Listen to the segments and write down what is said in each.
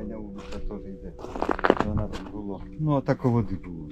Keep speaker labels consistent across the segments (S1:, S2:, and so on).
S1: крайня вулиця теж йде. Вона тут було. Ну, а так води було.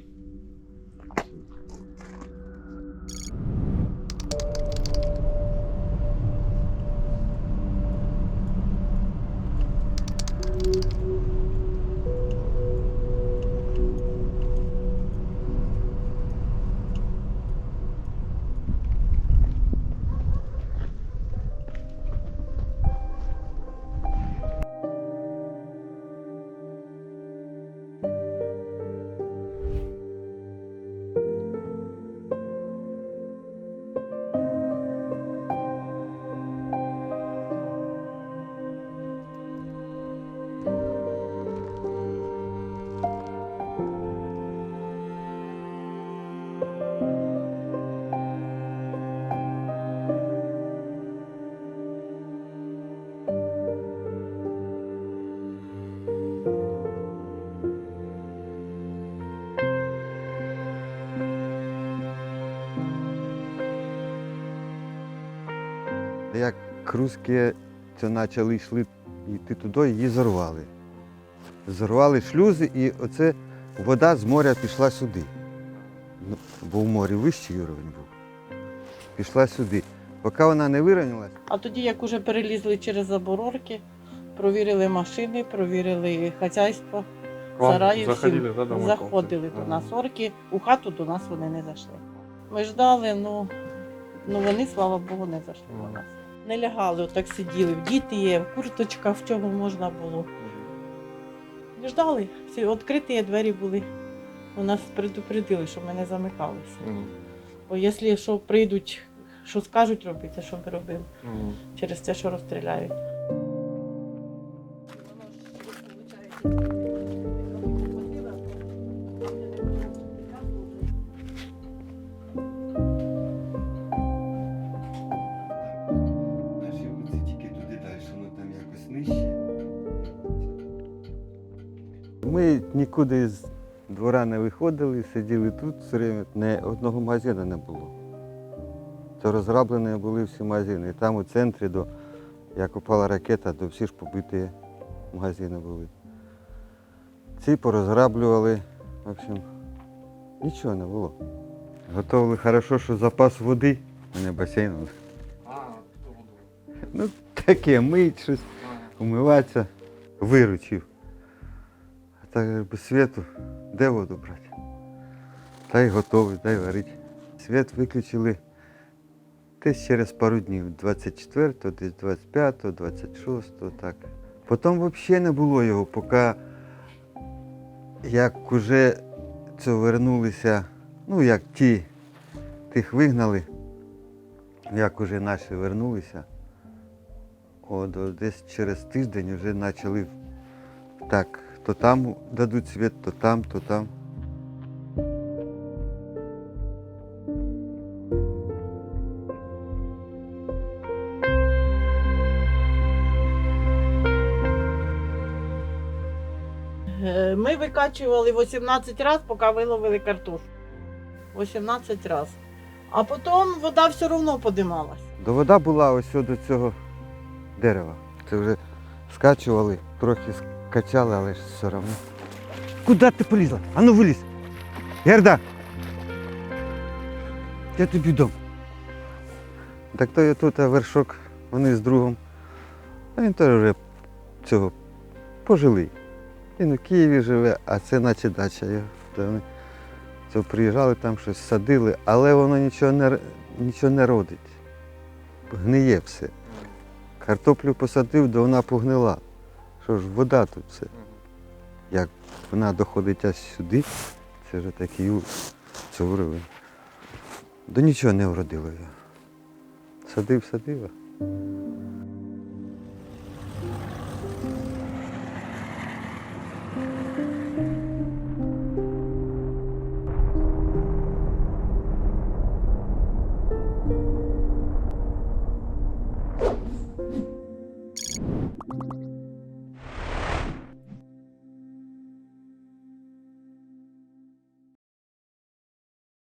S1: Як русські почали йти туди, її зорвали. Зорвали шлюзи і оце вода з моря пішла сюди. Ну, бо в морі вищий рівень був. Пішла сюди. Поки вона не вирівнялась.
S2: А тоді, як уже перелізли через заборорки, провірили машини, провірили хазяйство, сараї,
S3: Заходили, да, домой?
S2: заходили до нас орки. У хату до нас вони не зайшли. Ми ждали, ну вони, слава Богу, не зайшли до нас. Не лягали, отак сиділи, в діти є, в курточках, в чому можна було. Ждали, всі відкриті двері були. У нас предупредили, щоб ми не замикалися. Бо якщо що прийдуть, що скажуть робити, що ми робимо, через те, що розстріляють.
S1: Наші вулиці тільки туди далі, воно там якось нижче. Ми нікуди з двора не виходили, сиділи тут все время. Не одного магазину не було. Це розграблені були всі магазини. І там у центрі, як упала ракета, то всі ж побиті магазини були. Ці порозграблювали. В общем, нічого не було. Готовили хорошо, що запас води. У мене басейн. Ну таке, мить щось, умиватися, виручив. А так без світу, де воду брати? Та й готовий, дай варити. Світ виключили десь через пару днів, 24-го, десь 25-го, 26-го, так. Потім взагалі не було його, поки як уже це вернулися, ну як тих вигнали, як уже наші вернулися, от десь через тиждень вже почали так, то там дадуть світ, то там, то там.
S2: Ми викачували 18 разів, поки виловили картошку. 18 разів. А потім вода все одно підіймалася.
S1: До вода була ось до цього дерева. Це вже скачували, трохи скачали, але ж все одно. Куди ти полізла? Ану вилізь! Герда! Я тобі дам. Так то я тут, а вершок, вони з другом. А він теж вже цього пожилий. Він у Києві живе, а це наче дача. Вони приїжджали, там щось садили, але воно нічого не родить. Гниє все. Картоплю посадив, то вона погнила. Що ж, вода тут все. Як вона доходить аж сюди, це вже такий уровень. До нічого не вродило його. Садив.